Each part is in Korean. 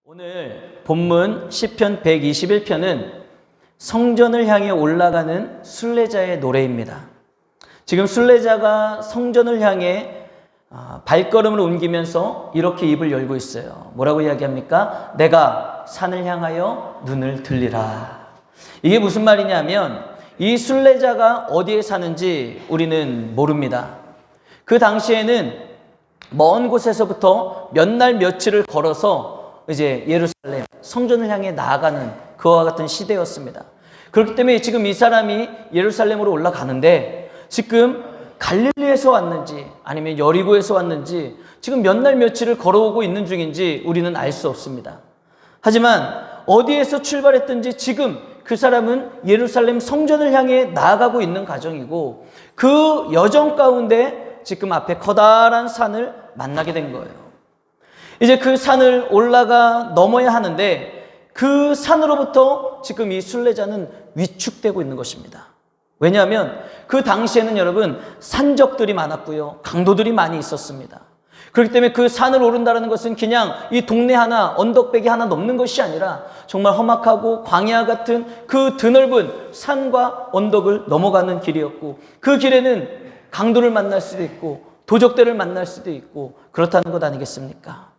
오늘 본문 시편 121편은 성전을 향해 올라가는 순례자의 노래입니다. 지금 순례자가 성전을 향해 발걸음을 옮기면서 이렇게 입을 열고 있어요. 뭐라고 이야기합니까? 내가 산을 향하여 눈을 들리라. 이게 무슨 말이냐면 이 순례자가 어디에 사는지 우리는 모릅니다. 그 당시에는 먼 곳에서부터 몇 날 며칠을 걸어서 이제 예루살렘 성전을 향해 나아가는 그와 같은 시대였습니다. 그렇기 때문에 지금 이 사람이 예루살렘으로 올라가는데 지금 갈릴리에서 왔는지 아니면 여리고에서 왔는지 지금 몇 날 며칠을 걸어오고 있는 중인지 우리는 알 수 없습니다. 하지만 어디에서 출발했든지 지금 그 사람은 예루살렘 성전을 향해 나아가고 있는 과정이고 그 여정 가운데 지금 앞에 커다란 산을 만나게 된 거예요. 이제 그 산을 올라가 넘어야 하는데 그 산으로부터 지금 이 순례자는 위축되고 있는 것입니다. 왜냐하면 그 당시에는 여러분 산적들이 많았고요. 강도들이 많이 있었습니다. 그렇기 때문에 그 산을 오른다는 것은 그냥 이 동네 하나 언덕배기 하나 넘는 것이 아니라 정말 험악하고 광야 같은 그 드넓은 산과 언덕을 넘어가는 길이었고 그 길에는 강도를 만날 수도 있고 도적들을 만날 수도 있고 그렇다는 것 아니겠습니까?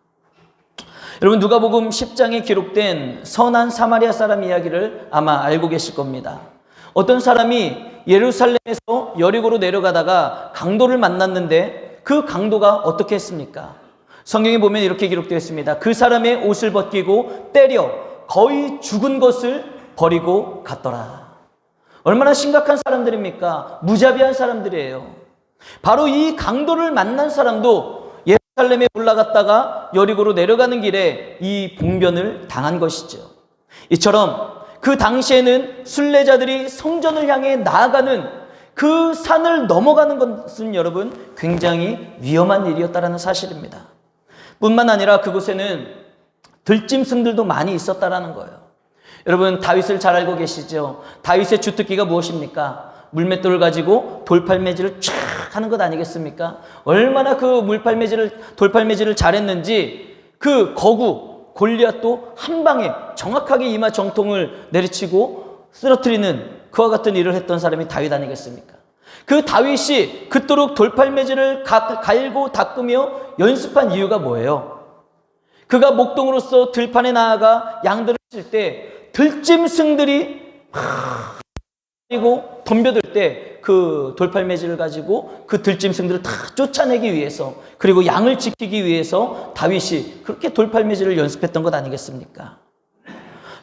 여러분 누가복음 10장에 기록된 선한 사마리아 사람 이야기를 아마 알고 계실 겁니다. 어떤 사람이 예루살렘에서 여리고로 내려가다가 강도를 만났는데 그 강도가 어떻게 했습니까? 성경에 보면 이렇게 기록되어 있습니다. 그 사람의 옷을 벗기고 때려 거의 죽은 것을 버리고 갔더라. 얼마나 심각한 사람들입니까? 무자비한 사람들이에요. 바로 이 강도를 만난 사람도 예루살렘에 올라갔다가 여리고로 내려가는 길에 이 봉변을 당한 것이죠. 이처럼 그 당시에는 순례자들이 성전을 향해 나아가는 그 산을 넘어가는 것은 여러분 굉장히 위험한 일이었다는 사실입니다. 뿐만 아니라 그곳에는 들짐승들도 많이 있었다는 거예요. 여러분 다윗을 잘 알고 계시죠? 다윗의 주특기가 무엇입니까? 물맷돌을 가지고 돌팔매질을 쫙 하는 것 아니겠습니까? 얼마나 그 돌팔매질을 잘했는지 그 거구 골리앗도 한 방에 정확하게 이마 정통을 내리치고 쓰러뜨리는 그와 같은 일을 했던 사람이 다윗 아니겠습니까? 그 다윗이 그토록 돌팔매질을 갈고 닦으며 연습한 이유가 뭐예요? 그가 목동으로서 들판에 나아가 양들을 칠 때 들짐승들이 그리고 덤벼들 때 그 돌팔매질을 가지고 그 들짐승들을 다 쫓아내기 위해서 그리고 양을 지키기 위해서 다윗이 그렇게 돌팔매질을 연습했던 것 아니겠습니까?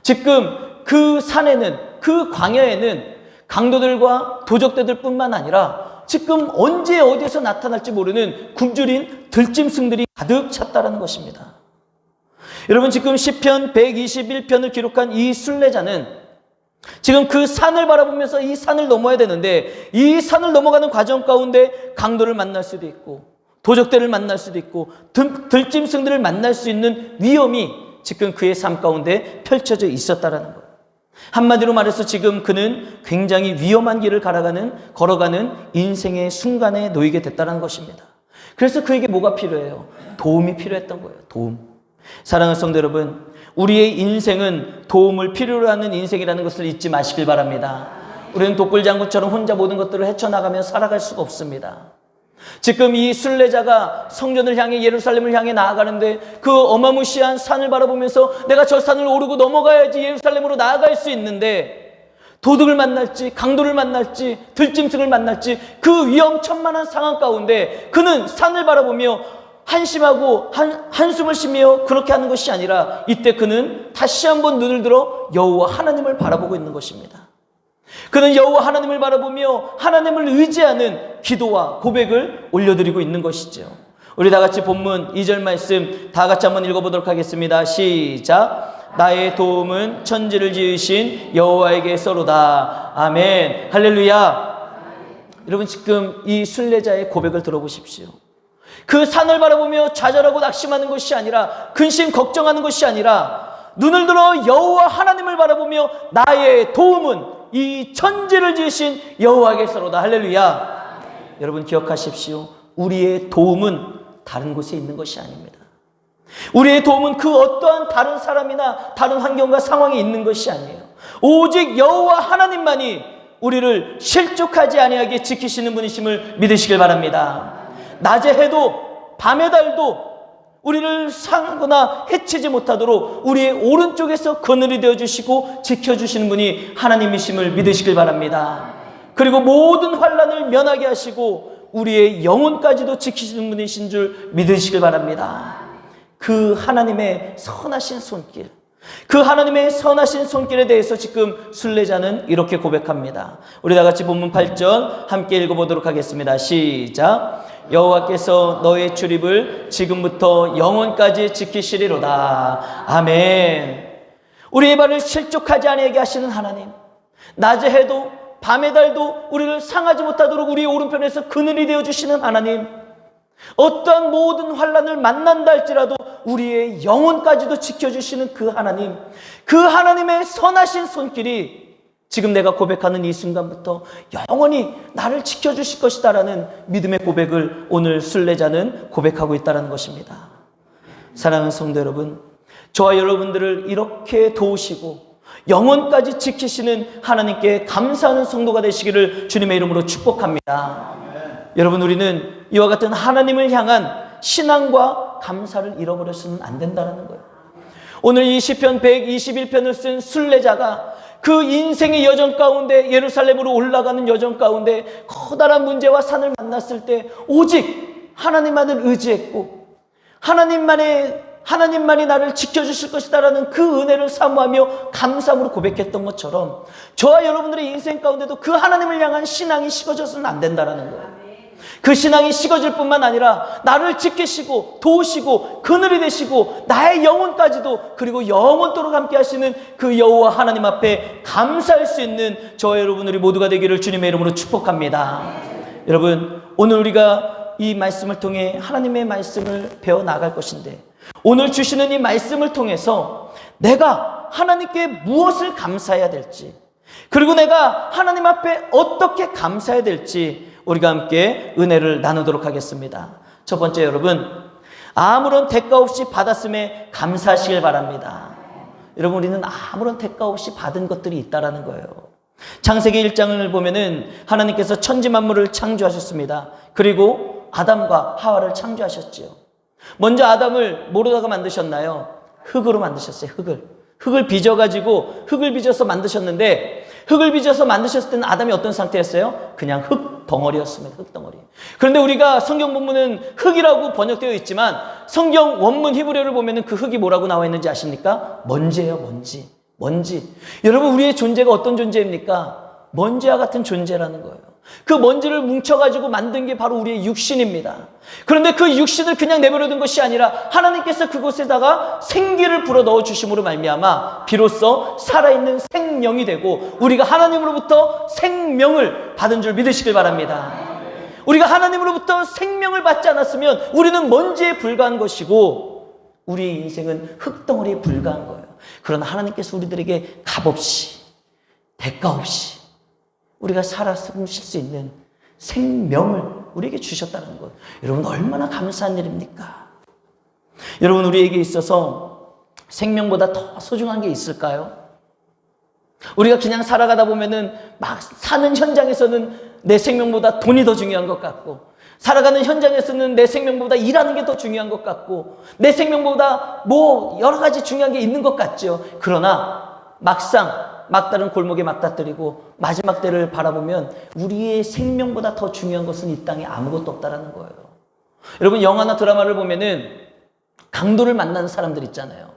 지금 그 산에는 그 광야에는 강도들과 도적대들 뿐만 아니라 지금 언제 어디에서 나타날지 모르는 굶주린 들짐승들이 가득 찼다는 것입니다. 여러분 지금 시편 121편을 기록한 이 순례자는 지금 그 산을 바라보면서 이 산을 넘어야 되는데 이 산을 넘어가는 과정 가운데 강도를 만날 수도 있고 도적들을 만날 수도 있고 들짐승들을 만날 수 있는 위험이 지금 그의 삶 가운데 펼쳐져 있었다라는 거예요. 한마디로 말해서 지금 그는 굉장히 위험한 길을 걸어가는 인생의 순간에 놓이게 됐다는 것입니다. 그래서 그에게 뭐가 필요해요? 도움이 필요했던 거예요. 도움. 사랑하는 성도 여러분, 우리의 인생은 도움을 필요로 하는 인생이라는 것을 잊지 마시길 바랍니다. 우리는 독불장군처럼 혼자 모든 것들을 헤쳐나가며 살아갈 수가 없습니다. 지금 이 순례자가 성전을 향해 예루살렘을 향해 나아가는데 그 어마무시한 산을 바라보면서 내가 저 산을 오르고 넘어가야지 예루살렘으로 나아갈 수 있는데 도둑을 만날지 강도를 만날지 들짐승을 만날지 그 위험천만한 상황 가운데 그는 산을 바라보며 한심하고 한숨을 쉬며 그렇게 하는 것이 아니라 이때 그는 다시 한번 눈을 들어 여호와 하나님을 바라보고 있는 것입니다. 그는 여호와 하나님을 바라보며 하나님을 의지하는 기도와 고백을 올려드리고 있는 것이죠. 우리 다 같이 본문 2절 말씀 다 같이 한번 읽어보도록 하겠습니다. 시작. 나의 도움은 천지를 지으신 여호와에게서로다. 아멘. 할렐루야. 여러분 지금 이 순례자의 고백을 들어보십시오. 그 산을 바라보며 좌절하고 낙심하는 것이 아니라 근심 걱정하는 것이 아니라 눈을 들어 여호와 하나님을 바라보며 나의 도움은 이 천지를 지으신 여호와께서로다. 할렐루야. 여러분 기억하십시오. 우리의 도움은 다른 곳에 있는 것이 아닙니다. 우리의 도움은 그 어떠한 다른 사람이나 다른 환경과 상황이 있는 것이 아니에요. 오직 여호와 하나님만이 우리를 실족하지 아니하게 지키시는 분이심을 믿으시길 바랍니다. 낮에 해도 밤의 달도 우리를 상하거나 해치지 못하도록 우리의 오른쪽에서 그늘이 되어주시고 지켜주시는 분이 하나님이심을 믿으시길 바랍니다. 그리고 모든 환난을 면하게 하시고 우리의 영혼까지도 지키시는 분이신 줄 믿으시길 바랍니다. 그 하나님의 선하신 손길, 그 하나님의 선하신 손길에 대해서 지금 순례자는 이렇게 고백합니다. 우리 다 같이 본문 8절 함께 읽어보도록 하겠습니다. 시작. 여호와께서 너의 출입을 지금부터 영원까지 지키시리로다. 아멘. 우리의 발을 실족하지 아니하게 하시는 하나님, 낮에 해도 밤의 달도 우리를 상하지 못하도록 우리의 오른편에서 그늘이 되어주시는 하나님, 어떠한 모든 환난을 만난다 할지라도 우리의 영혼까지도 지켜주시는 그 하나님, 그 하나님의 선하신 손길이 지금 내가 고백하는 이 순간부터 영원히 나를 지켜주실 것이다라는 믿음의 고백을 오늘 순례자는 고백하고 있다는 것입니다. 사랑하는 성도 여러분, 저와 여러분들을 이렇게 도우시고 영혼까지 지키시는 하나님께 감사하는 성도가 되시기를 주님의 이름으로 축복합니다. 여러분, 우리는 이와 같은 하나님을 향한 신앙과 감사를 잃어버려서는 안 된다는 거예요. 오늘 이 시편 121편을 쓴 순례자가 그 인생의 여정 가운데, 예루살렘으로 올라가는 여정 가운데 커다란 문제와 산을 만났을 때 오직 하나님만을 의지했고 하나님만이 나를 지켜주실 것이다라는 그 은혜를 사모하며 감사함으로 고백했던 것처럼 저와 여러분들의 인생 가운데도 그 하나님을 향한 신앙이 식어져서는 안 된다는 거예요. 그 신앙이 식어질 뿐만 아니라 나를 지키시고 도우시고 그늘이 되시고 나의 영혼까지도, 그리고 영원토록 함께 하시는 그 여호와 하나님 앞에 감사할 수 있는 저와 여러분들이 모두가 되기를 주님의 이름으로 축복합니다. 여러분, 오늘 우리가 이 말씀을 통해 하나님의 말씀을 배워나갈 것인데, 오늘 주시는 이 말씀을 통해서 내가 하나님께 무엇을 감사해야 될지, 그리고 내가 하나님 앞에 어떻게 감사해야 될지 우리가 함께 은혜를 나누도록 하겠습니다. 첫 번째, 여러분, 아무런 대가 없이 받았음에 감사하시길 바랍니다. 여러분, 우리는 아무런 대가 없이 받은 것들이 있다라는 거예요. 창세기 1장을 보면은 하나님께서 천지 만물을 창조하셨습니다. 그리고 아담과 하와를 창조하셨지요. 먼저 아담을 뭐로다가 만드셨나요? 흙으로 만드셨어요. 흙을 빚어가지고 흙을 빚어서 만드셨는데, 흙을 빚어서 만드셨을 때는 아담이 어떤 상태였어요? 그냥 흙 덩어리였습니다. 흙 덩어리. 그런데 우리가 성경 본문은 흙이라고 번역되어 있지만 성경 원문 히브리어를 보면은 그 흙이 뭐라고 나와 있는지 아십니까? 먼지예요, 먼지. 여러분, 우리의 존재가 어떤 존재입니까? 먼지와 같은 존재라는 거예요. 그 먼지를 뭉쳐가지고 만든 게 바로 우리의 육신입니다. 그런데 그 육신을 그냥 내버려둔 것이 아니라 하나님께서 그곳에다가 생기를 불어넣어 주심으로 말미암아 비로소 살아있는 생명이 되고 우리가 하나님으로부터 생명을 받은 줄 믿으시길 바랍니다. 우리가 하나님으로부터 생명을 받지 않았으면 우리는 먼지에 불과한 것이고 우리의 인생은 흙덩어리에 불과한 거예요. 그러나 하나님께서 우리들에게 값없이, 대가 없이 우리가 살아 숨 쉴 수 있는 생명을 우리에게 주셨다는 것. 여러분, 얼마나 감사한 일입니까? 여러분, 우리에게 있어서 생명보다 더 소중한 게 있을까요? 우리가 그냥 살아가다 보면은 막 사는 현장에서는 내 생명보다 돈이 더 중요한 것 같고, 살아가는 현장에서는 내 생명보다 일하는 게 더 중요한 것 같고, 내 생명보다 뭐 여러 가지 중요한 게 있는 것 같죠. 그러나 막상 막다른 골목에 막다뜨리고 마지막 때를 바라보면 우리의 생명보다 더 중요한 것은 이 땅에 아무것도 없다라는 거예요. 여러분, 영화나 드라마를 보면은 강도를 만나는 사람들 있잖아요.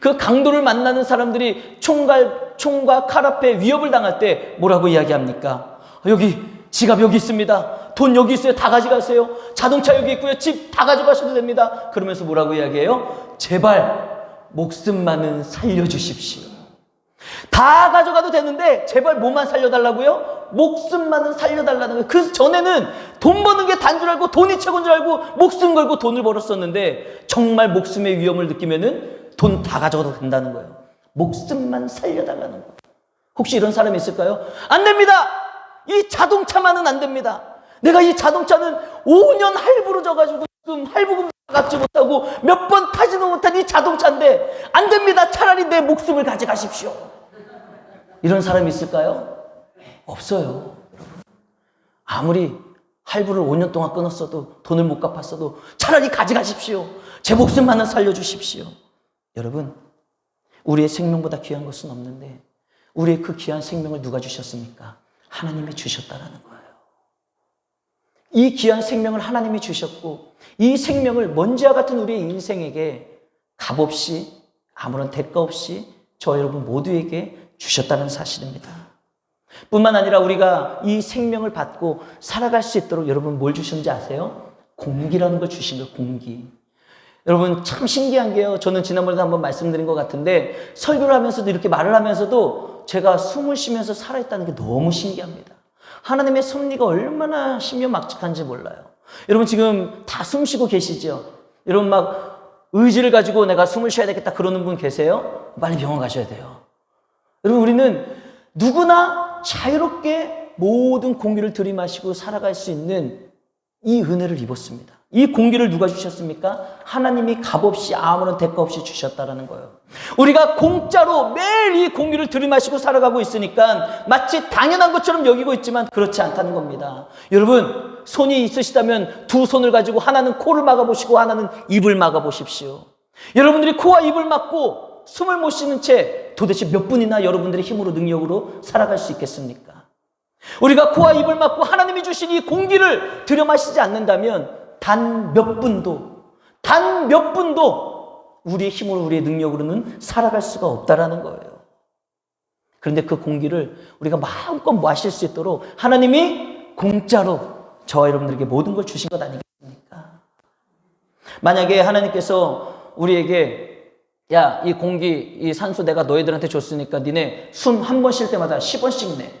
그 강도를 만나는 사람들이 총과 칼 앞에 위협을 당할 때 뭐라고 이야기합니까? 여기 지갑 여기 있습니다. 돈 여기 있어요. 다 가져가세요. 자동차 여기 있고요. 집 다 가져가셔도 됩니다. 그러면서 뭐라고 이야기해요? 제발 목숨만은 살려주십시오. 다 가져가도 되는데 제발 뭐만 살려달라고요? 목숨만은 살려달라는 거예요. 그 전에는 돈 버는 게 단 줄 알고 돈이 최고인 줄 알고 목숨 걸고 돈을 벌었었는데 정말 목숨의 위험을 느끼면은 돈 다 가져가도 된다는 거예요. 목숨만 살려달라는 거예요. 혹시 이런 사람이 있을까요? 안 됩니다. 이 자동차만은 안 됩니다. 내가 이 자동차는 5년 할부로 져가지고 할부금 갚지 못하고 몇 번 타지도 못한 이 자동차인데 안 됩니다. 차라리 내 목숨을 가져가십시오. 이런 사람이 있을까요? 없어요. 아무리 할부를 5년 동안 끊었어도 돈을 못 갚았어도 차라리 가져가십시오. 제 목숨만은 살려주십시오. 여러분, 우리의 생명보다 귀한 것은 없는데 우리의 그 귀한 생명을 누가 주셨습니까? 하나님이 주셨다라는 거예요. 이 귀한 생명을 하나님이 주셨고 이 생명을 먼지와 같은 우리의 인생에게 값없이 아무런 대가 없이 저 여러분 모두에게 주셨다는 사실입니다. 뿐만 아니라 우리가 이 생명을 받고 살아갈 수 있도록 여러분 뭘 주셨는지 아세요? 공기라는 걸 주신 거예요. 공기. 여러분 참 신기한 게요. 저는 지난번에도 한번 말씀드린 것 같은데 설교를 하면서도 이렇게 말을 하면서도 제가 숨을 쉬면서 살아있다는 게 너무 신기합니다. 하나님의 섭리가 얼마나 신묘막측한지 몰라요. 여러분 지금 다 숨 쉬고 계시죠? 여러분 막 의지를 가지고 내가 숨을 쉬어야 되겠다 그러는 분 계세요? 빨리 병원 가셔야 돼요. 여러분 우리는 누구나 자유롭게 모든 공기를 들이마시고 살아갈 수 있는 이 은혜를 입었습니다. 이 공기를 누가 주셨습니까? 하나님이 값없이 아무런 대가 없이 주셨다라는 거예요. 우리가 공짜로 매일 이 공기를 들이마시고 살아가고 있으니까 마치 당연한 것처럼 여기고 있지만 그렇지 않다는 겁니다. 여러분 손이 있으시다면 두 손을 가지고 하나는 코를 막아보시고 하나는 입을 막아보십시오. 여러분들이 코와 입을 막고 숨을 못 쉬는 채 도대체 몇 분이나 여러분들의 힘으로 능력으로 살아갈 수 있겠습니까? 우리가 코와 입을 막고 하나님이 주신 이 공기를 들여 마시지 않는다면 단 몇 분도 우리의 힘으로 우리의 능력으로는 살아갈 수가 없다라는 거예요. 그런데 그 공기를 우리가 마음껏 마실 수 있도록 하나님이 공짜로 저와 여러분들에게 모든 걸 주신 것 아니겠습니까? 만약에 하나님께서 우리에게 야, 이 공기, 이 산소 내가 너희들한테 줬으니까 니네 숨 한 번 쉴 때마다 10원씩 내.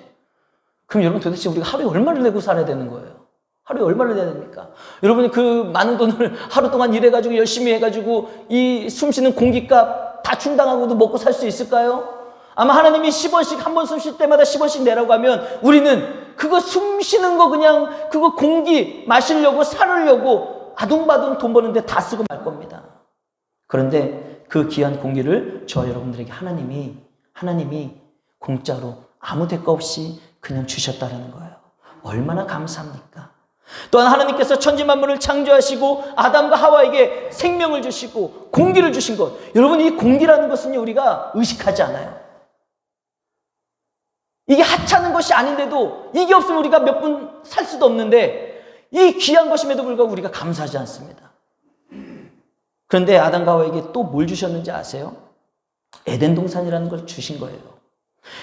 그럼 여러분 도대체 우리가 하루에 얼마를 내고 살아야 되는 거예요? 하루에 얼마를 내야 됩니까? 여러분이 그 많은 돈을 하루 동안 일해가지고 열심히 해가지고 이 숨쉬는 공기값 다 충당하고도 먹고 살 수 있을까요? 아마 하나님이 10원씩 한 번 숨 쉴 때마다 10원씩 내라고 하면 우리는 그거 숨 쉬는 거 그냥 그거 공기 마시려고 살으려고 아둥바둥 돈 버는데 다 쓰고 말 겁니다. 그런데 그 귀한 공기를 저 여러분들에게 하나님이 공짜로 아무 대가 없이 그냥 주셨다는 거예요. 얼마나 감사합니까? 또한 하나님께서 천지 만물을 창조하시고 아담과 하와에게 생명을 주시고 공기를 주신 것. 여러분 이 공기라는 것은요 우리가 의식하지 않아요. 이게 하찮은 것이 아닌데도 이게 없으면 우리가 몇 분 살 수도 없는데 이 귀한 것임에도 불구하고 우리가 감사하지 않습니다. 그런데 아담과 하와에게 또 뭘 주셨는지 아세요? 에덴 동산이라는 걸 주신 거예요.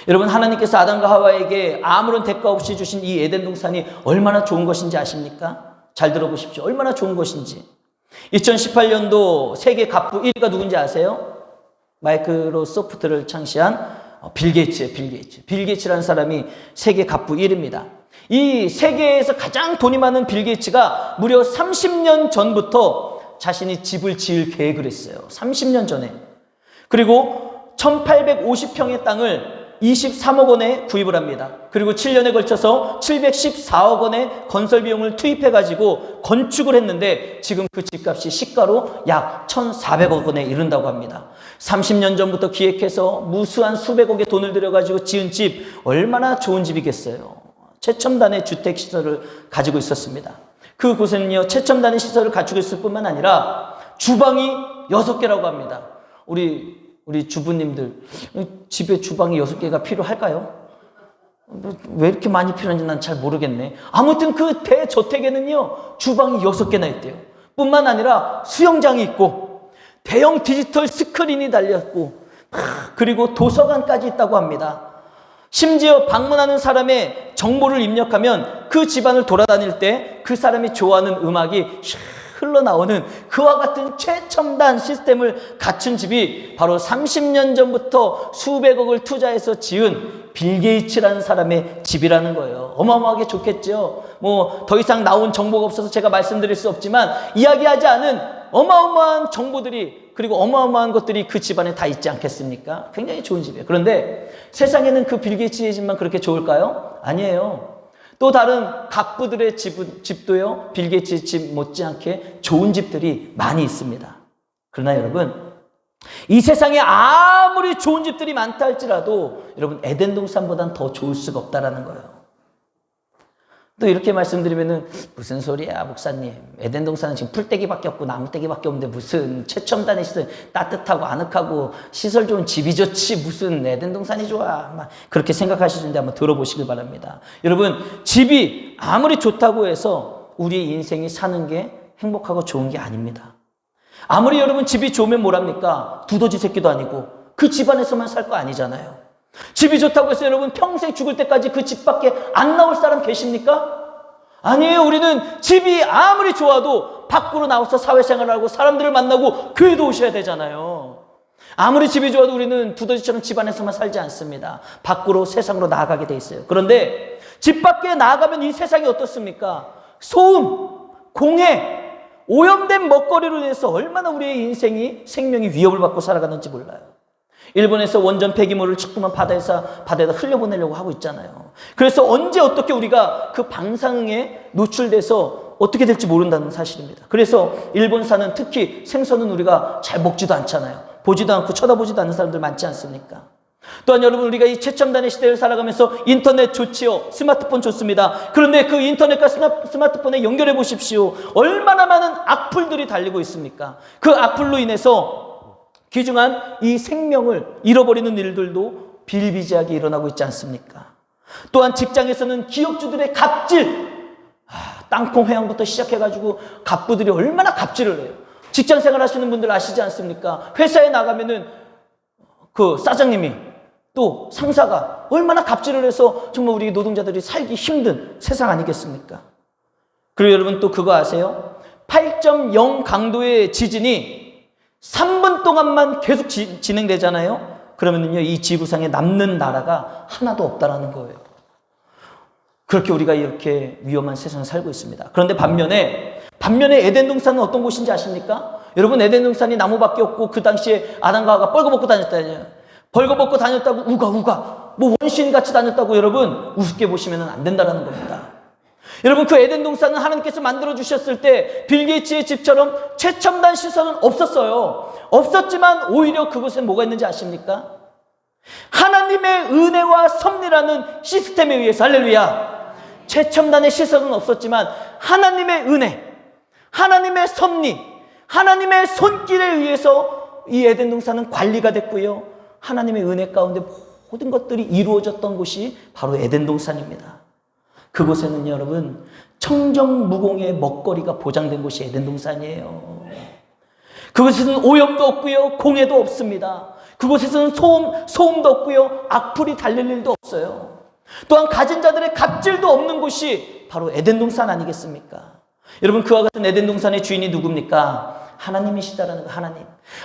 여러분 하나님께서 아담과 하와에게 아무런 대가 없이 주신 이 에덴 동산이 얼마나 좋은 것인지 아십니까? 잘 들어보십시오. 얼마나 좋은 것인지. 2018년도 세계 갑부 1위가 누군지 아세요? 마이크로소프트를 창시한 빌 게이츠예요. 빌 게이츠라는 사람이 세계 갑부 1위입니다. 이 세계에서 가장 돈이 많은 빌 게이츠가 무려 30년 전부터 자신이 집을 지을 계획을 했어요. 30년 전에. 그리고 1850평의 땅을 23억 원에 구입을 합니다. 그리고 7년에 걸쳐서 714억 원의 건설 비용을 투입해가지고 건축을 했는데 지금 그 집값이 시가로 약 1,400억 원에 이른다고 합니다. 30년 전부터 기획해서 무수한 수백억의 돈을 들여가지고 지은 집 얼마나 좋은 집이겠어요. 최첨단의 주택시설을 가지고 있었습니다. 그곳에는요 최첨단의 시설을 갖추고 있을 뿐만 아니라 주방이 6개라고 합니다. 우리 주부님들 집에 주방이 6개가 필요할까요? 왜 이렇게 많이 필요한지 난 잘 모르겠네. 아무튼 그 대저택에는요 주방이 6개나 있대요. 뿐만 아니라 수영장이 있고 대형 디지털 스크린이 달렸고 그리고 도서관까지 있다고 합니다. 심지어 방문하는 사람의 정보를 입력하면 그 집안을 돌아다닐 때 그 사람이 좋아하는 음악이 흘러나오는 그와 같은 최첨단 시스템을 갖춘 집이 바로 30년 전부터 수백억을 투자해서 지은 빌 게이츠라는 사람의 집이라는 거예요. 어마어마하게 좋겠죠. 뭐 더 이상 나온 정보가 없어서 제가 말씀드릴 수 없지만 이야기하지 않은 어마어마한 정보들이 그리고 어마어마한 것들이 그 집안에 다 있지 않겠습니까? 굉장히 좋은 집이에요. 그런데 세상에는 그 빌 게이츠의 집만 그렇게 좋을까요? 아니에요. 또 다른 갑부들의 집도요, 빌 게이츠 집 못지않게 좋은 집들이 많이 있습니다. 그러나 여러분, 이 세상에 아무리 좋은 집들이 많다 할지라도 여러분, 에덴 동산보다는 더 좋을 수가 없다라는 거예요. 또 이렇게 말씀드리면은 무슨 소리야 목사님, 에덴 동산은 지금 풀떼기밖에 없고 나무떼기밖에 없는데 무슨 최첨단의 시설, 따뜻하고 아늑하고 시설 좋은 집이 좋지 무슨 에덴 동산이 좋아, 막 그렇게 생각하시는데 한번 들어보시길 바랍니다. 여러분, 집이 아무리 좋다고 해서 우리의 인생이 사는 게 행복하고 좋은 게 아닙니다. 아무리 여러분 집이 좋으면 뭐랍니까? 두더지 새끼도 아니고 그 집 안에서만 살 거 아니잖아요. 집이 좋다고 해서 여러분 평생 죽을 때까지 그 집 밖에 안 나올 사람 계십니까? 아니에요. 우리는 집이 아무리 좋아도 밖으로 나와서 사회생활을 하고 사람들을 만나고 교회도 오셔야 되잖아요. 아무리 집이 좋아도 우리는 두더지처럼 집 안에서만 살지 않습니다. 밖으로 세상으로 나아가게 돼 있어요. 그런데 집 밖에 나아가면 이 세상이 어떻습니까? 소음, 공해, 오염된 먹거리로 인해서 얼마나 우리의 인생이, 생명이 위협을 받고 살아가는지 몰라요. 일본에서 원전 폐기물을 자꾸만 바다에다 흘려보내려고 하고 있잖아요. 그래서 언제 어떻게 우리가 그 방사능에 노출돼서 어떻게 될지 모른다는 사실입니다. 그래서 일본산은 특히 생선은 우리가 잘 먹지도 않잖아요. 보지도 않고 쳐다보지도 않는 사람들 많지 않습니까? 또한 여러분, 우리가 이 최첨단의 시대를 살아가면서 인터넷 좋지요. 스마트폰 좋습니다. 그런데 그 인터넷과 스마트폰에 연결해 보십시오. 얼마나 많은 악플들이 달리고 있습니까? 그 악플로 인해서 귀중한 이 생명을 잃어버리는 일들도 비일비재하게 일어나고 있지 않습니까? 또한 직장에서는 기업주들의 갑질, 땅콩 회항부터 시작해가지고 갑부들이 얼마나 갑질을 해요. 직장 생활 하시는 분들 아시지 않습니까? 회사에 나가면은 그 사장님이 또 상사가 얼마나 갑질을 해서 정말 우리 노동자들이 살기 힘든 세상 아니겠습니까? 그리고 여러분 또 그거 아세요? 8.0 강도의 지진이 3분 동안만 계속 진행되잖아요. 그러면요, 이 지구상에 남는 나라가 하나도 없다라는 거예요. 그렇게 우리가 이렇게 위험한 세상을 살고 있습니다. 그런데 반면에 에덴 동산은 어떤 곳인지 아십니까? 여러분, 에덴 동산이 나무밖에 없고 그 당시에 아담과 하와가 벌거벗고 다녔다니요. 벌거벗고 다녔다고 우가 뭐 원시인같이 다녔다고 여러분 우습게 보시면 안 된다는 겁니다. 여러분, 그 에덴 동산은 하나님께서 만들어 주셨을 때 빌 게이츠의 집처럼 최첨단 시설은 없었어요. 없었지만 오히려 그곳에 뭐가 있는지 아십니까? 하나님의 은혜와 섭리라는 시스템에 의해서, 할렐루야, 최첨단의 시설은 없었지만 하나님의 은혜, 하나님의 섭리, 하나님의 손길에 의해서 이 에덴 동산은 관리가 됐고요, 하나님의 은혜 가운데 모든 것들이 이루어졌던 곳이 바로 에덴 동산입니다. 그곳에는 여러분 청정무공의 먹거리가 보장된 곳이 에덴 동산이에요. 그곳에서는 오염도 없고요, 공해도 없습니다. 그곳에서는 소음도 없고요, 악플이 달릴 일도 없어요. 또한 가진 자들의 갑질도 없는 곳이 바로 에덴 동산 아니겠습니까? 여러분, 그와 같은 에덴 동산의 주인이 누굽니까? 하나님이시다라는 거.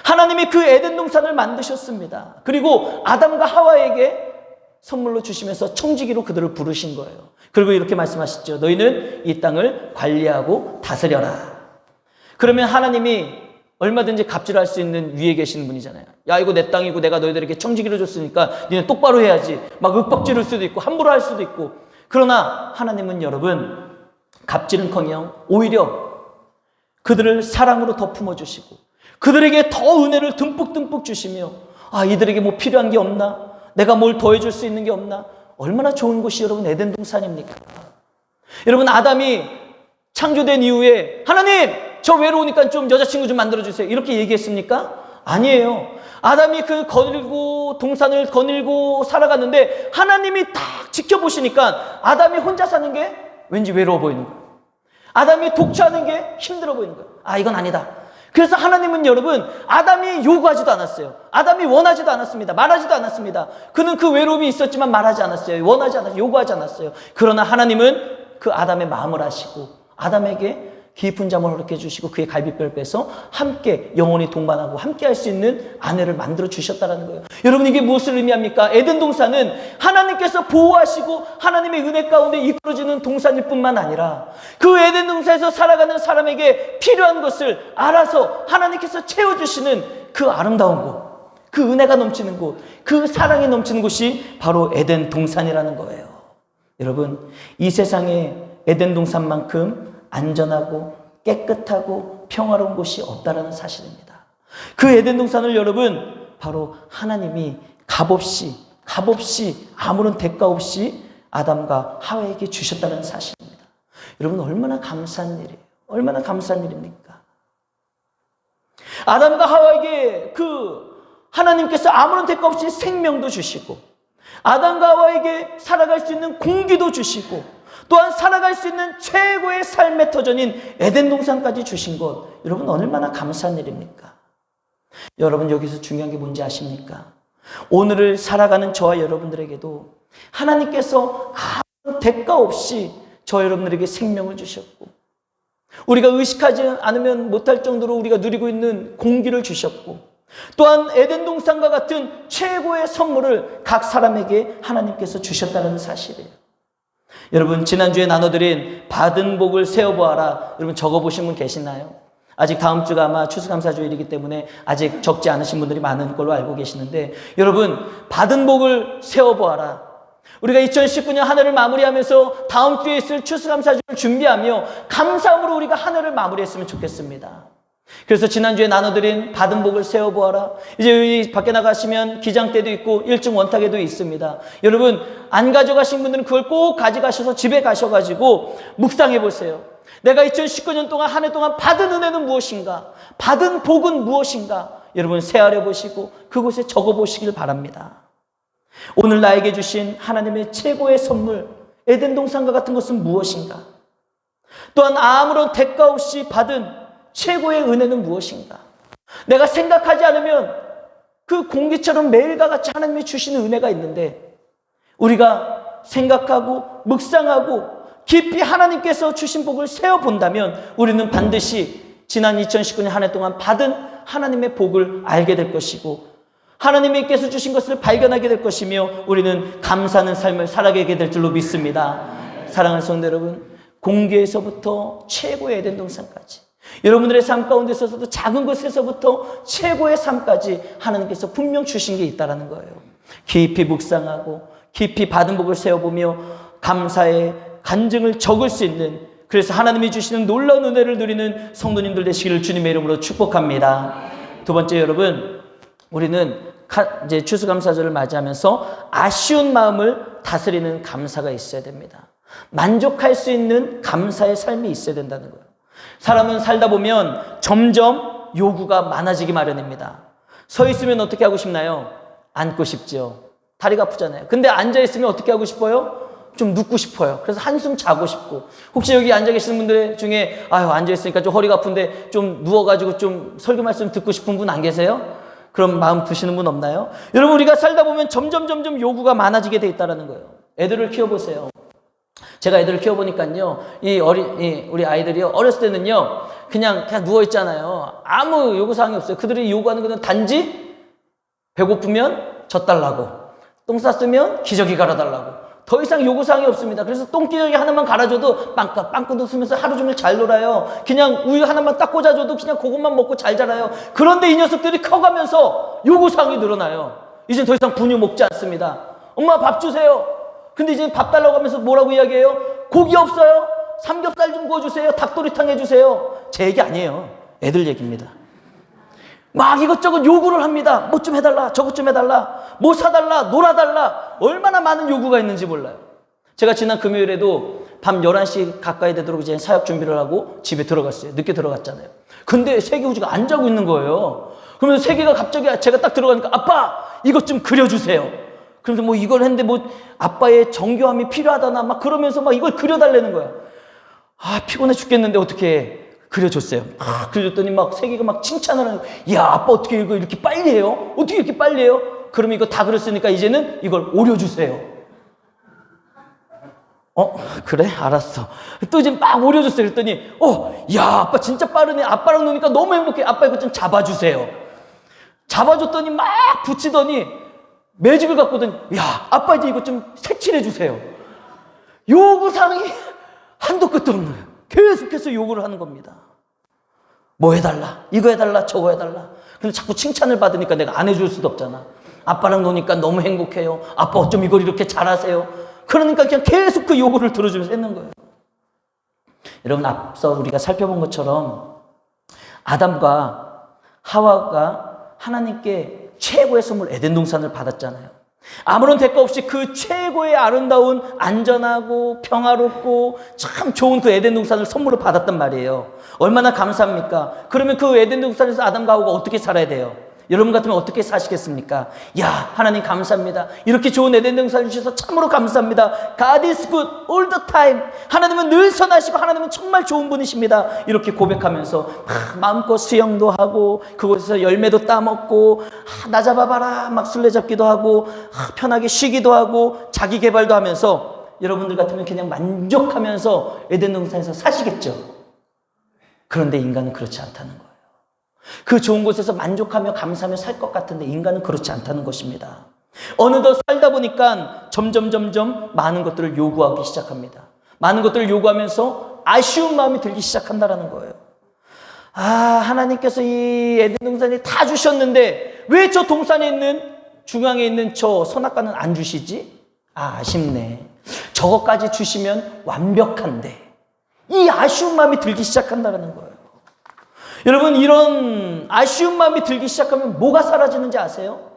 하나님이 그 에덴 동산을 만드셨습니다. 그리고 아담과 하와에게 선물로 주시면서 청지기로 그들을 부르신 거예요. 그리고 이렇게 말씀하시죠. 너희는 이 땅을 관리하고 다스려라. 그러면 하나님이 얼마든지 갑질할 수 있는 위에 계시는 분이잖아요. 야, 이거 내 땅이고 내가 너희들에게 청지기를 줬으니까 니네 똑바로 해야지. 막 윽박 지를 수도 있고 함부로 할 수도 있고. 그러나 하나님은 여러분 갑질은커녕 오히려 그들을 사랑으로 덮음어 주시고 그들에게 더 은혜를 듬뿍 주시며, 이들에게 뭐 필요한 게 없나? 내가 뭘 더해줄 수 있는 게 없나? 얼마나 좋은 곳이 여러분 에덴 동산입니까? 여러분, 아담이 창조된 이후에 하나님, 저 외로우니까 좀 여자친구 좀 만들어주세요, 이렇게 얘기했습니까? 아니에요. 아담이 그 동산을 거닐고 살아갔는데 하나님이 딱 지켜보시니까 아담이 혼자 사는 게 왠지 외로워 보이는 거예요. 아담이 독처하는 게 힘들어 보이는 거예요. 이건 아니다. 그래서 하나님은 여러분 아담이 요구하지도 않았어요. 아담이 원하지도 않았습니다. 말하지도 않았습니다. 그는 그 외로움이 있었지만 말하지 않았어요. 원하지 않았어요. 요구하지 않았어요. 그러나 하나님은 그 아담의 마음을 아시고 아담에게 깊은 잠을 허락해 주시고 그의 갈비뼈를 빼서 함께 영원히 동반하고 함께 할 수 있는 아내를 만들어 주셨다는 거예요. 여러분, 이게 무엇을 의미합니까? 에덴 동산은 하나님께서 보호하시고 하나님의 은혜 가운데 이끌어지는 동산일 뿐만 아니라 그 에덴 동산에서 살아가는 사람에게 필요한 것을 알아서 하나님께서 채워주시는 그 아름다운 곳, 그 은혜가 넘치는 곳, 그 사랑이 넘치는 곳이 바로 에덴 동산이라는 거예요. 여러분, 이 세상에 에덴 동산만큼 안전하고 깨끗하고 평화로운 곳이 없다라는 사실입니다. 그 에덴 동산을 여러분, 바로 하나님이 값없이 아무런 대가 없이 아담과 하와에게 주셨다는 사실입니다. 여러분, 얼마나 감사한 일이에요. 얼마나 감사한 일입니까? 아담과 하와에게 하나님께서 아무런 대가 없이 생명도 주시고, 아담과 하와에게 살아갈 수 있는 공기도 주시고, 또한 살아갈 수 있는 최고의 삶의 터전인 에덴 동산까지 주신 것, 여러분 얼마나 감사한 일입니까? 여러분, 여기서 중요한 게 뭔지 아십니까? 오늘을 살아가는 저와 여러분들에게도 하나님께서 아무 대가 없이 저 여러분들에게 생명을 주셨고, 우리가 의식하지 않으면 못할 정도로 우리가 누리고 있는 공기를 주셨고, 또한 에덴 동산과 같은 최고의 선물을 각 사람에게 하나님께서 주셨다는 사실이에요. 여러분, 지난주에 나눠드린 받은 복을 세어보아라, 여러분 적어보신 분 계시나요? 아직 다음 주가 아마 추수감사주일이기 때문에 아직 적지 않으신 분들이 많은 걸로 알고 계시는데, 여러분, 받은 복을 세어보아라. 우리가 2019년 한 해를 마무리하면서 다음 주에 있을 추수감사주를 준비하며 감사함으로 우리가 한 해를 마무리했으면 좋겠습니다. 그래서 지난주에 나눠드린 받은 복을 세어보아라. 이제 여기 밖에 나가시면 기장대도 있고 1층 원탁에도 있습니다. 여러분, 안 가져가신 분들은 그걸 꼭 가져가셔서 집에 가셔가지고 묵상해 보세요. 내가 2019년 동안 한 해 동안 받은 은혜는 무엇인가? 받은 복은 무엇인가? 여러분, 새하려 보시고 그곳에 적어 보시길 바랍니다. 오늘 나에게 주신 하나님의 최고의 선물, 에덴 동산과 같은 것은 무엇인가? 또한 아무런 대가 없이 받은 최고의 은혜는 무엇인가? 내가 생각하지 않으면 그 공기처럼 매일과 같이 하나님이 주시는 은혜가 있는데, 우리가 생각하고 묵상하고 깊이 하나님께서 주신 복을 세어본다면 우리는 반드시 지난 2019년 한 해 동안 받은 하나님의 복을 알게 될 것이고, 하나님께서 주신 것을 발견하게 될 것이며, 우리는 감사하는 삶을 살아가게 될 줄로 믿습니다. 사랑하는 성도 여러분, 공기에서부터 최고의 에덴 동산까지, 여러분들의 삶 가운데 있어서도 작은 것에서부터 최고의 삶까지 하나님께서 분명 주신 게 있다는 거예요. 깊이 묵상하고 깊이 받은 복을 세어보며 감사의 간증을 적을 수 있는, 그래서 하나님이 주시는 놀라운 은혜를 누리는 성도님들 되시기를 주님의 이름으로 축복합니다. 두 번째, 여러분, 우리는 이제 추수감사절을 맞이하면서 아쉬운 마음을 다스리는 감사가 있어야 됩니다. 만족할 수 있는 감사의 삶이 있어야 된다는 거예요. 사람은 살다 보면 점점 요구가 많아지기 마련입니다. 서 있으면 어떻게 하고 싶나요? 앉고 싶죠. 다리가 아프잖아요. 근데 앉아 있으면 어떻게 하고 싶어요? 좀 눕고 싶어요. 그래서 한숨 자고 싶고. 혹시 여기 앉아 계시는 분들 중에 앉아 있으니까 좀 허리가 아픈데 좀 누워가지고 좀 설교 말씀 듣고 싶은 분 안 계세요? 그런 마음 드시는 분 없나요? 여러분, 우리가 살다 보면 점점 요구가 많아지게 돼 있다는 거예요. 애들을 키워보세요. 제가 애들을 키워보니까요, 우리 아이들이요, 어렸을 때는요, 그냥 누워있잖아요. 아무 요구사항이 없어요. 그들이 요구하는 것은 단지 배고프면 젖 달라고, 똥 쌌으면 기저귀 갈아달라고, 더 이상 요구사항이 없습니다. 그래서 똥기저귀 하나만 갈아줘도 빵긋 웃으면서 하루 종일 잘 놀아요. 그냥 우유 하나만 딱 꽂아줘도 그냥 그것만 먹고 잘 자라요. 그런데 이 녀석들이 커가면서 요구사항이 늘어나요. 이젠 더 이상 분유 먹지 않습니다. 엄마 밥 주세요. 근데 이제 밥 달라고 하면서 뭐라고 이야기해요? 고기 없어요? 삼겹살 좀 구워주세요. 닭도리탕 해주세요. 제 얘기 아니에요. 애들 얘기입니다. 막 이것저것 요구를 합니다. 뭐 좀 해달라, 저것 좀 해달라, 뭐 사달라, 놀아달라. 얼마나 많은 요구가 있는지 몰라요. 제가 지난 금요일에도 밤 11시 가까이 되도록 이제 사역 준비를 하고 집에 들어갔어요. 늦게 들어갔잖아요. 근데 세기 후지가 안 자고 있는 거예요. 그러면서 세기가 갑자기 제가 딱 들어가니까 아빠 이것 좀 그려주세요. 그래서 뭐 이걸 했는데 뭐 아빠의 정교함이 필요하다나 막 그러면서 막 이걸 그려달라는 거야. 피곤해 죽겠는데 어떻게 그려줬어요. 그려줬더니 막 세기가 막 칭찬을 하는 거야. 야, 아빠 어떻게 이거 이렇게 빨리 해요? 어떻게 이렇게 빨리 해요? 그럼 이거 다 그렸으니까 이제는 이걸 오려주세요. 그래? 알았어. 또 이제 막 오려줬어요. 그랬더니 야, 아빠 진짜 빠르네. 아빠랑 노니까 너무 행복해. 아빠 이거 좀 잡아주세요. 잡아줬더니 막 붙이더니 매직을 갖고 오더니 야, 아빠 이제 이거 좀 색칠해주세요. 요구사항이 한도 끝도 없는 거예요. 계속해서 요구를 하는 겁니다. 뭐 해달라, 이거 해달라, 저거 해달라. 근데 자꾸 칭찬을 받으니까 내가 안 해줄 수도 없잖아. 아빠랑 노니까 너무 행복해요. 아빠 어쩜 이걸 이렇게 잘하세요. 그러니까 그냥 계속 그 요구를 들어주면서 했는 거예요. 여러분, 앞서 우리가 살펴본 것처럼 아담과 하와가 하나님께 최고의 선물 에덴 동산을 받았잖아요. 아무런 대가 없이 그 최고의 아름다운 안전하고 평화롭고 참 좋은 그 에덴 동산을 선물로 받았단 말이에요. 얼마나 감사합니까? 그러면 그 에덴 동산에서 아담과 하와가 어떻게 살아야 돼요? 여러분 같으면 어떻게 사시겠습니까? 야, 하나님 감사합니다. 이렇게 좋은 에덴 동산을 주셔서 참으로 감사합니다. God is good all the time. 하나님은 늘 선하시고 하나님은 정말 좋은 분이십니다. 이렇게 고백하면서 마음껏 수영도 하고 그곳에서 열매도 따먹고 나 잡아봐라 막 술래잡기도 하고 편하게 쉬기도 하고 자기 개발도 하면서 여러분들 같으면 그냥 만족하면서 에덴 동산에서 사시겠죠. 그런데 인간은 그렇지 않다는 거예요. 그 좋은 곳에서 만족하며 감사하며 살 것 같은데 인간은 그렇지 않다는 것입니다. 어느덧 살다 보니까 점점 많은 것들을 요구하기 시작합니다. 많은 것들을 요구하면서 아쉬운 마음이 들기 시작한다는 거예요. 아, 하나님께서 이 에덴 동산에 다 주셨는데 왜 저 동산에 있는 중앙에 있는 저 선악과는 안 주시지? 아, 아쉽네. 저것까지 주시면 완벽한데. 이 아쉬운 마음이 들기 시작한다는 거예요. 여러분, 이런 아쉬운 마음이 들기 시작하면 뭐가 사라지는지 아세요?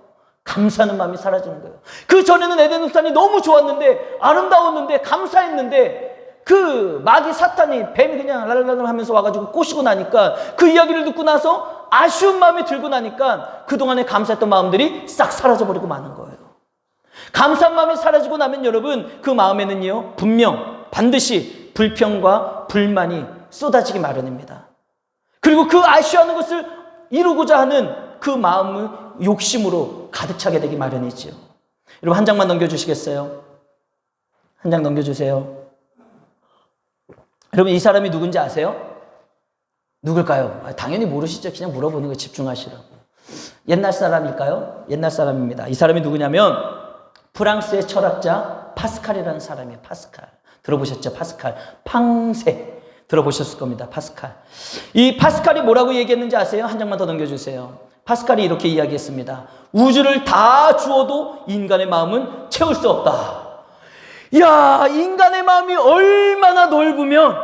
감사하는 마음이 사라지는 거예요. 그 전에는 에덴 동산이 너무 좋았는데 아름다웠는데 감사했는데 그 마귀 사탄이 뱀이 그냥 랄랄랄 하면서 와가지고 꼬시고 나니까 그 이야기를 듣고 나서 아쉬운 마음이 들고 나니까 그동안에 감사했던 마음들이 싹 사라져버리고 마는 거예요. 감사한 마음이 사라지고 나면 여러분 그 마음에는요 분명 반드시 불평과 불만이 쏟아지기 마련입니다. 그리고 그 아쉬워하는 것을 이루고자 하는 그 마음을 욕심으로 가득 차게 되기 마련이지요. 여러분 한 장만 넘겨주시겠어요? 한 장 넘겨주세요. 여러분 이 사람이 누군지 아세요? 누굴까요? 당연히 모르시죠. 그냥 물어보는 거 집중하시라고. 옛날 사람일까요? 옛날 사람입니다. 이 사람이 누구냐면 프랑스의 철학자 파스칼이라는 사람이에요. 파스칼. 들어보셨죠? 파스칼. 팡세. 들어보셨을 겁니다. 파스칼. 이 파스칼이 뭐라고 얘기했는지 아세요? 한 장만 더 넘겨주세요. 파스칼이 이렇게 이야기했습니다. 우주를 다 주어도 인간의 마음은 채울 수 없다. 야, 인간의 마음이 얼마나 넓으면,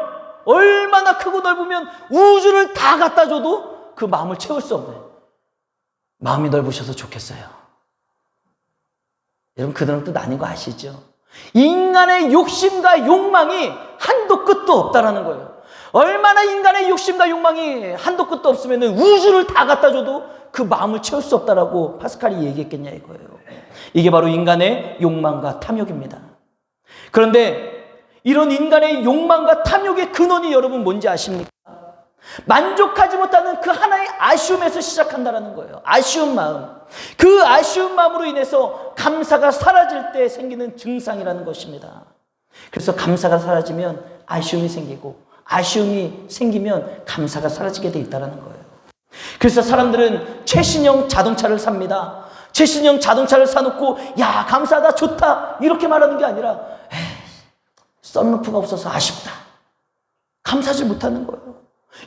얼마나 크고 넓으면 우주를 다 갖다 줘도 그 마음을 채울 수 없네. 마음이 넓으셔서 좋겠어요. 여러분 그들은 뜻 아닌 거 아시죠? 인간의 욕심과 욕망이 한도 끝도 없다라는 거예요. 얼마나 인간의 욕심과 욕망이 한도 끝도 없으면 우주를 다 갖다 줘도 그 마음을 채울 수 없다라고 파스칼이 얘기했겠냐 이거예요. 이게 바로 인간의 욕망과 탐욕입니다. 그런데 이런 인간의 욕망과 탐욕의 근원이 여러분 뭔지 아십니까? 만족하지 못하는 그 하나의 아쉬움에서 시작한다는 거예요. 아쉬운 마음. 그 아쉬운 마음으로 인해서 감사가 사라질 때 생기는 증상이라는 것입니다. 그래서 감사가 사라지면 아쉬움이 생기고 아쉬움이 생기면 감사가 사라지게 돼 있다는 거예요. 그래서 사람들은 최신형 자동차를 삽니다. 최신형 자동차를 사놓고 야 감사하다 좋다 이렇게 말하는 게 아니라 썬루프가 없어서 아쉽다. 감사하지 못하는 거예요.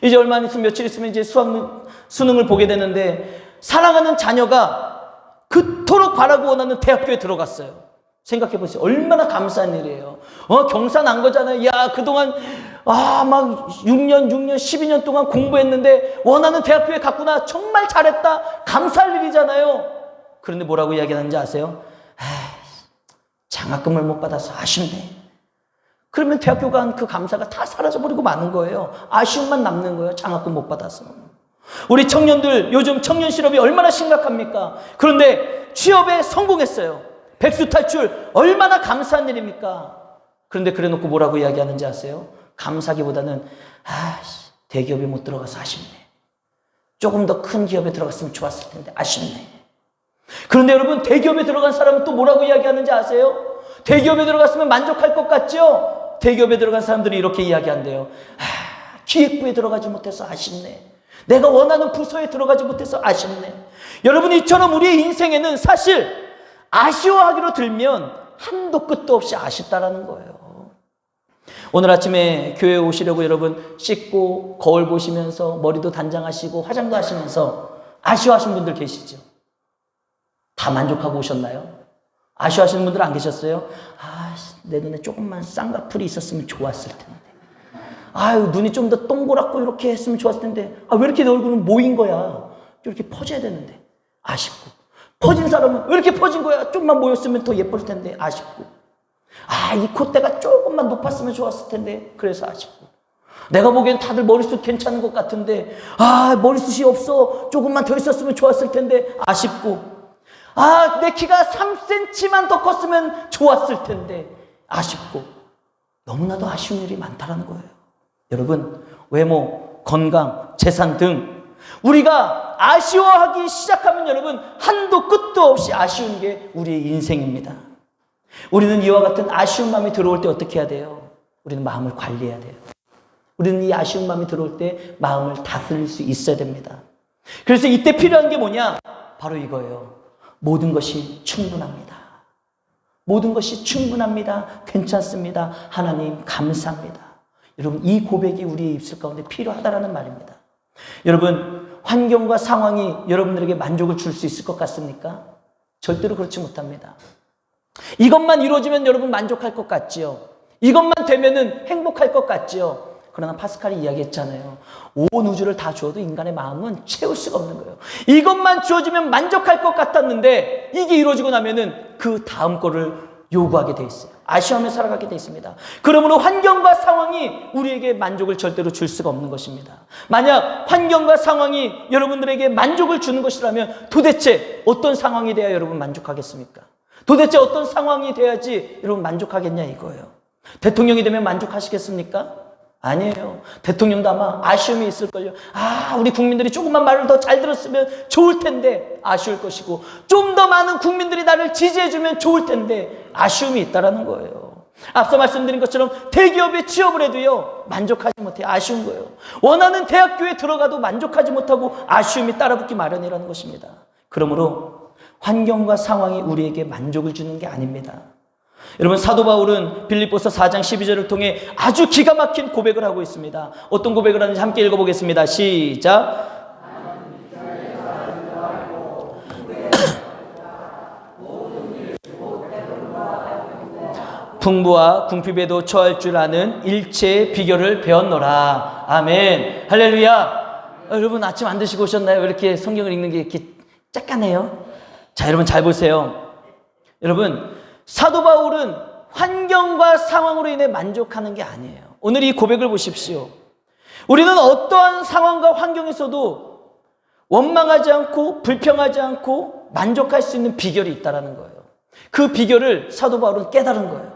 이제 얼마 안 있으면 며칠 있으면 이제 수능을 보게 되는데 사랑하는 자녀가 그토록 바라고 원하는 대학교에 들어갔어요. 생각해 보세요. 얼마나 감사한 일이에요. 경사 난 거잖아요. 야, 그동안 막 6년, 12년 동안 공부했는데 원하는 대학교에 갔구나. 정말 잘했다. 감사할 일이잖아요. 그런데 뭐라고 이야기하는지 아세요? 장학금을 못 받아서 아쉽네. 그러면 대학교 간 그 감사가 다 사라져버리고 마는 거예요. 아쉬움만 남는 거예요. 장학금 못 받아서. 우리 청년들 요즘 청년 실업이 얼마나 심각합니까? 그런데 취업에 성공했어요. 백수 탈출 얼마나 감사한 일입니까? 그런데 그래놓고 뭐라고 이야기하는지 아세요? 감사기보다는 대기업에 못 들어가서 아쉽네. 조금 더 큰 기업에 들어갔으면 좋았을 텐데 아쉽네. 그런데 여러분 대기업에 들어간 사람은 또 뭐라고 이야기하는지 아세요? 대기업에 들어갔으면 만족할 것 같죠? 대기업에 들어간 사람들이 이렇게 이야기한대요. 기획부에 들어가지 못해서 아쉽네. 내가 원하는 부서에 들어가지 못해서 아쉽네. 여러분 이처럼 우리의 인생에는 사실 아쉬워하기로 들면 한도 끝도 없이 아쉽다라는 거예요. 오늘 아침에 교회에 오시려고 여러분 씻고 거울 보시면서 머리도 단장하시고 화장도 하시면서 아쉬워하신 분들 계시죠? 다 만족하고 오셨나요? 아쉬워하시는 분들 안 계셨어요? 내 눈에 조금만 쌍꺼풀이 있었으면 좋았을 텐데. 눈이 좀 더 동그랗고 이렇게 했으면 좋았을 텐데. 왜 이렇게 내 얼굴은 모인 거야? 이렇게 퍼져야 되는데. 아쉽고. 퍼진 사람은 왜 이렇게 퍼진 거야? 좀만 모였으면 더 예쁠 텐데. 아쉽고. 이 콧대가 조금만 높았으면 좋았을 텐데. 그래서 아쉽고. 내가 보기엔 다들 머리숱 괜찮은 것 같은데. 머리숱이 없어. 조금만 더 있었으면 좋았을 텐데. 아쉽고. 내 키가 3cm만 더 컸으면 좋았을 텐데. 아쉽고. 너무나도 아쉬운 일이 많다라는 거예요. 여러분, 외모, 건강, 재산 등 우리가 아쉬워하기 시작하면 여러분 한도 끝도 없이 아쉬운 게 우리의 인생입니다. 우리는 이와 같은 아쉬운 마음이 들어올 때 어떻게 해야 돼요? 우리는 마음을 관리해야 돼요. 우리는 이 아쉬운 마음이 들어올 때 마음을 다스릴 수 있어야 됩니다. 그래서 이때 필요한 게 뭐냐? 바로 이거예요. 모든 것이 충분합니다. 모든 것이 충분합니다. 괜찮습니다. 하나님 감사합니다. 여러분, 이 고백이 우리의 입술 가운데 필요하다라는 말입니다. 여러분, 환경과 상황이 여러분들에게 만족을 줄 수 있을 것 같습니까? 절대로 그렇지 못합니다. 이것만 이루어지면 여러분 만족할 것 같지요. 이것만 되면은 행복할 것 같지요. 그러나 파스칼이 이야기했잖아요. 온 우주를 다 주어도 인간의 마음은 채울 수가 없는 거예요. 이것만 주어지면 만족할 것 같았는데 이게 이루어지고 나면은 그 다음 거를 요구하게 돼 있어요. 아쉬워하며 살아가게 돼 있습니다. 그러므로 환경과 상황이 우리에게 만족을 절대로 줄 수가 없는 것입니다. 만약 환경과 상황이 여러분들에게 만족을 주는 것이라면 도대체 어떤 상황이 돼야 여러분 만족하겠습니까? 도대체 어떤 상황이 돼야지 여러분 만족하겠냐 이거예요. 대통령이 되면 만족하시겠습니까? 아니에요. 대통령도 아마 아쉬움이 있을걸요. 우리 국민들이 조금만 말을 더 잘 들었으면 좋을 텐데 아쉬울 것이고, 좀 더 많은 국민들이 나를 지지해주면 좋을 텐데 아쉬움이 있다라는 거예요. 앞서 말씀드린 것처럼 대기업에 취업을 해도요 만족하지 못해 아쉬운 거예요. 원하는 대학교에 들어가도 만족하지 못하고 아쉬움이 따라붙기 마련이라는 것입니다. 그러므로 환경과 상황이 우리에게 만족을 주는 게 아닙니다. 여러분, 사도 바울은 빌립보서 4장 12절을 통해 아주 기가 막힌 고백을 하고 있습니다. 어떤 고백을 하는지 함께 읽어보겠습니다. 시작. 풍부와 궁핍에도 처할 줄 아는 일체의 비결을 배웠노라. 아멘. 할렐루야. 여러분, 아침 안 드시고 오셨나요? 왜 이렇게 성경을 읽는 게 이렇게 짝깐해요? 자, 여러분 잘 보세요. 여러분, 사도 바울은 환경과 상황으로 인해 만족하는 게 아니에요. 오늘 이 고백을 보십시오. 우리는 어떠한 상황과 환경에서도 원망하지 않고 불평하지 않고 만족할 수 있는 비결이 있다는 거예요. 그 비결을 사도 바울은 깨달은 거예요.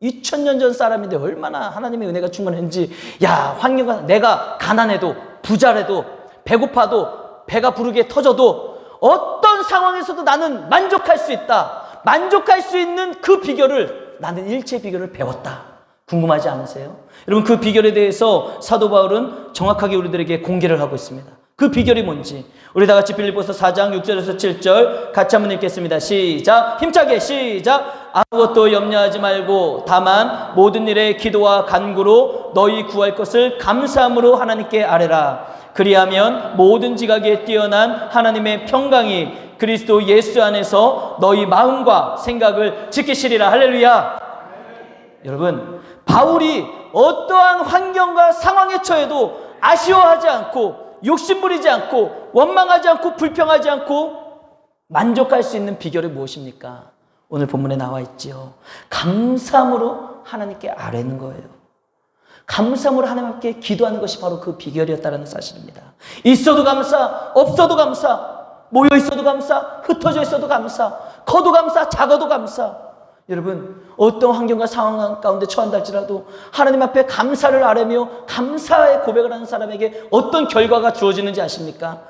2000년 전 사람인데 얼마나 하나님의 은혜가 충만했는지, 환경과 내가 가난해도 부자래도 배고파도 배가 부르게 터져도 어떤 상황에서도 나는 만족할 수 있다. 만족할 수 있는 그 비결을, 나는 일체 비결을 배웠다. 궁금하지 않으세요? 여러분, 그 비결에 대해서 사도 바울은 정확하게 우리들에게 공개를 하고 있습니다. 그 비결이 뭔지 우리 다 같이 빌립보서 4장 6절에서 7절 같이 한번 읽겠습니다. 시작. 힘차게 시작. 아무것도 염려하지 말고 다만 모든 일에 기도와 간구로 너희 구할 것을 감사함으로 하나님께 아뢰라. 그리하면 모든 지각에 뛰어난 하나님의 평강이 그리스도 예수 안에서 너희 마음과 생각을 지키시리라. 할렐루야. 여러분, 바울이 어떠한 환경과 상황에 처해도 아쉬워하지 않고 욕심부리지 않고 원망하지 않고 불평하지 않고 만족할 수 있는 비결이 무엇입니까? 오늘 본문에 나와 있지요. 감사함으로 하나님께 아뢰는 거예요. 감사함으로 하나님께 기도하는 것이 바로 그 비결이었다는 사실입니다. 있어도 감사, 없어도 감사, 모여 있어도 감사, 흩어져 있어도 감사, 커도 감사, 작아도 감사. 여러분, 어떤 환경과 상황 가운데 처한다 할지라도 하나님 앞에 감사를 아뢰며 감사의 고백을 하는 사람에게 어떤 결과가 주어지는지 아십니까?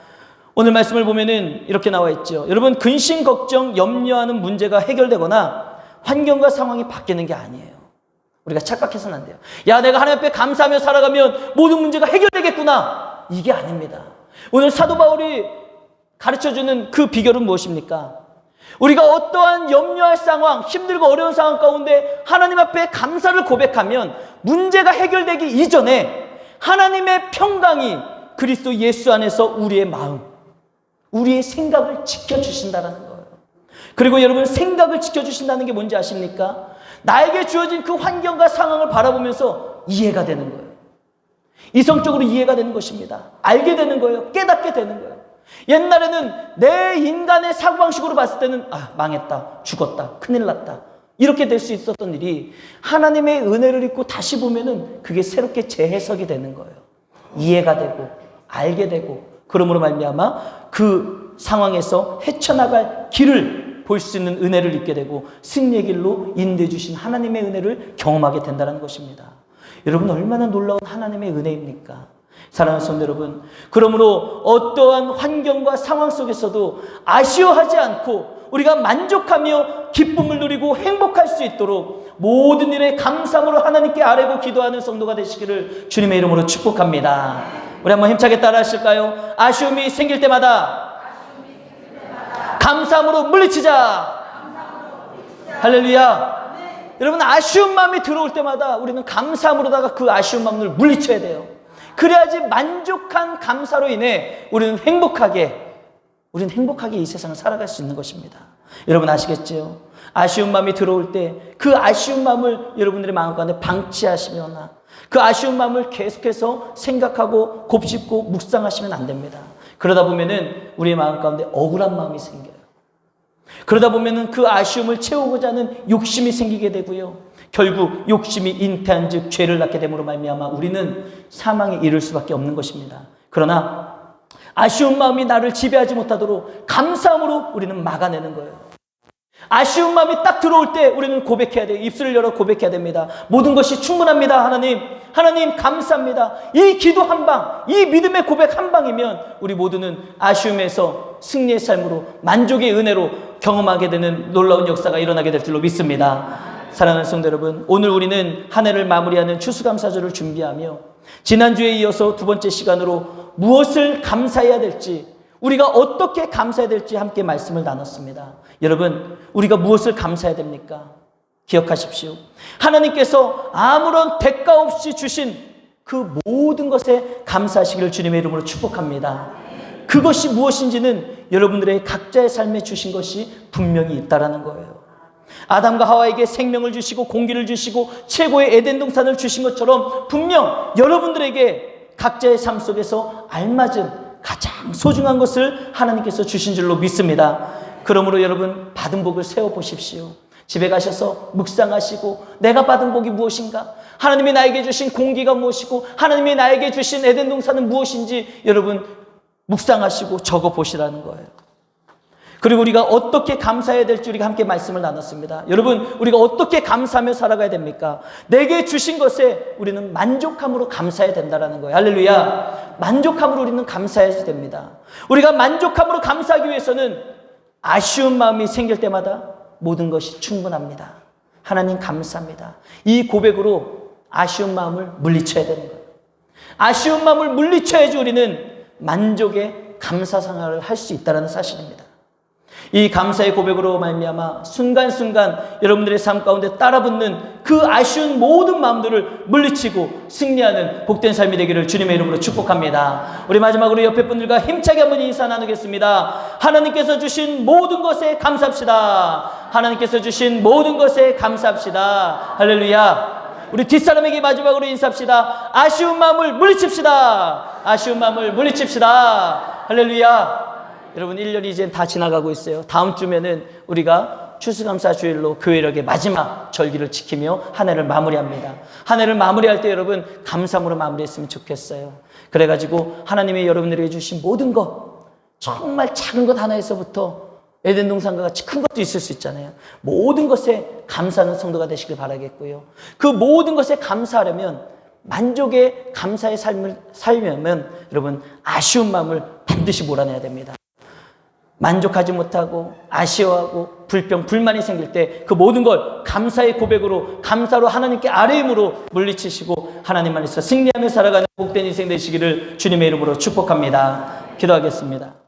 오늘 말씀을 보면은 이렇게 나와 있죠. 여러분, 근심, 걱정, 염려하는 문제가 해결되거나 환경과 상황이 바뀌는 게 아니에요. 우리가 착각해서는 안 돼요. 내가 하나님 앞에 감사하며 살아가면 모든 문제가 해결되겠구나. 이게 아닙니다. 오늘 사도 바울이 가르쳐주는 그 비결은 무엇입니까? 우리가 어떠한 염려할 상황, 힘들고 어려운 상황 가운데 하나님 앞에 감사를 고백하면 문제가 해결되기 이전에 하나님의 평강이 그리스도 예수 안에서 우리의 마음, 우리의 생각을 지켜주신다는 거예요. 그리고 여러분, 생각을 지켜주신다는 게 뭔지 아십니까? 나에게 주어진 그 환경과 상황을 바라보면서 이해가 되는 거예요. 이성적으로 이해가 되는 것입니다. 알게 되는 거예요. 깨닫게 되는 거예요. 옛날에는 내 인간의 사고방식으로 봤을 때는 망했다, 죽었다, 큰일 났다, 이렇게 될 수 있었던 일이 하나님의 은혜를 입고 다시 보면은 그게 새롭게 재해석이 되는 거예요. 이해가 되고 알게 되고, 그러므로 말미암아 그 상황에서 헤쳐나갈 길을 볼 수 있는 은혜를 입게 되고 승리의 길로 인도해 주신 하나님의 은혜를 경험하게 된다는 것입니다. 여러분, 얼마나 놀라운 하나님의 은혜입니까? 사랑하는 성도 여러분, 그러므로 어떠한 환경과 상황 속에서도 아쉬워하지 않고 우리가 만족하며 기쁨을 누리고 행복할 수 있도록 모든 일에 감사함으로 하나님께 아뢰고 기도하는 성도가 되시기를 주님의 이름으로 축복합니다. 우리 한번 힘차게 따라 하실까요? 아쉬움이 생길 때마다 감사함으로 물리치자. 할렐루야. 여러분, 아쉬운 마음이 들어올 때마다 우리는 감사함으로다가 그 아쉬운 마음을 물리쳐야 돼요. 그래야지 만족한 감사로 인해 우리는 행복하게 이 세상을 살아갈 수 있는 것입니다. 여러분 아시겠지요? 아쉬운 마음이 들어올 때 그 아쉬운 마음을 여러분들의 마음 가운데 방치하시거나 그 아쉬운 마음을 계속해서 생각하고 곱씹고 묵상하시면 안 됩니다. 그러다 보면은 우리의 마음 가운데 억울한 마음이 생겨요. 그러다 보면은 그 아쉬움을 채우고자 하는 욕심이 생기게 되고요. 결국 욕심이 잉태한 즉 죄를 낳게 됨으로 말미암아 우리는 사망에 이를 수밖에 없는 것입니다. 그러나 아쉬운 마음이 나를 지배하지 못하도록 감사함으로 우리는 막아내는 거예요. 아쉬운 마음이 딱 들어올 때 우리는 고백해야 돼요. 입술을 열어 고백해야 됩니다. 모든 것이 충분합니다. 하나님 감사합니다. 이 기도 한 방, 이 믿음의 고백 한 방이면 우리 모두는 아쉬움에서 승리의 삶으로 만족의 은혜로 경험하게 되는 놀라운 역사가 일어나게 될 줄로 믿습니다. 사랑하는 성도 여러분, 오늘 우리는 한 해를 마무리하는 추수감사절을 준비하며 지난주에 이어서 두 번째 시간으로 무엇을 감사해야 될지, 우리가 어떻게 감사해야 될지 함께 말씀을 나눴습니다. 여러분, 우리가 무엇을 감사해야 됩니까? 기억하십시오. 하나님께서 아무런 대가 없이 주신 그 모든 것에 감사하시기를 주님의 이름으로 축복합니다. 그것이 무엇인지는 여러분들의 각자의 삶에 주신 것이 분명히 있다라는 거예요. 아담과 하와에게 생명을 주시고 공기를 주시고 최고의 에덴 동산을 주신 것처럼 분명 여러분들에게 각자의 삶 속에서 알맞은 가장 소중한 것을 하나님께서 주신 줄로 믿습니다. 그러므로 여러분, 받은 복을 세워보십시오. 집에 가셔서 묵상하시고 내가 받은 복이 무엇인가? 하나님이 나에게 주신 공기가 무엇이고 하나님이 나에게 주신 에덴 동산은 무엇인지 여러분 묵상하시고 적어보시라는 거예요. 그리고 우리가 어떻게 감사해야 될지 우리가 함께 말씀을 나눴습니다. 여러분, 우리가 어떻게 감사하며 살아가야 됩니까? 내게 주신 것에 우리는 만족함으로 감사해야 된다는 거예요. 할렐루야. 만족함으로 우리는 감사해야 됩니다. 우리가 만족함으로 감사하기 위해서는 아쉬운 마음이 생길 때마다 모든 것이 충분합니다. 하나님 감사합니다. 이 고백으로 아쉬운 마음을 물리쳐야 되는 거예요. 아쉬운 마음을 물리쳐야지 우리는 만족의 감사 생활을 할 수 있다는 사실입니다. 이 감사의 고백으로 말미암아 순간순간 여러분들의 삶 가운데 따라붙는 그 아쉬운 모든 마음들을 물리치고 승리하는 복된 삶이 되기를 주님의 이름으로 축복합니다. 우리 마지막으로 옆에 분들과 힘차게 한번 인사 나누겠습니다. 하나님께서 주신 모든 것에 감사합시다. 하나님께서 주신 모든 것에 감사합시다. 할렐루야. 우리 뒷사람에게 마지막으로 인사합시다. 아쉬운 마음을 물리칩시다. 아쉬운 마음을 물리칩시다. 할렐루야. 여러분, 1년이 이제 다 지나가고 있어요. 다음 주면은 우리가 추수감사 주일로 교회력의 마지막 절기를 지키며 한 해를 마무리합니다. 한 해를 마무리할 때 여러분 감사함으로 마무리했으면 좋겠어요. 그래가지고 하나님이 여러분들에게 주신 모든 것, 정말 작은 것 하나에서부터 에덴 동산과 같이 큰 것도 있을 수 있잖아요. 모든 것에 감사하는 성도가 되시길 바라겠고요. 그 모든 것에 감사하려면, 만족의 감사의 삶을 살려면 여러분 아쉬운 마음을 반드시 몰아내야 됩니다. 만족하지 못하고 아쉬워하고 불평, 불만이 생길 때 그 모든 걸 감사의 고백으로, 감사로 하나님께 아뢰임으로 물리치시고 하나님 안에서 승리하며 살아가는 복된 인생 되시기를 주님의 이름으로 축복합니다. 기도하겠습니다.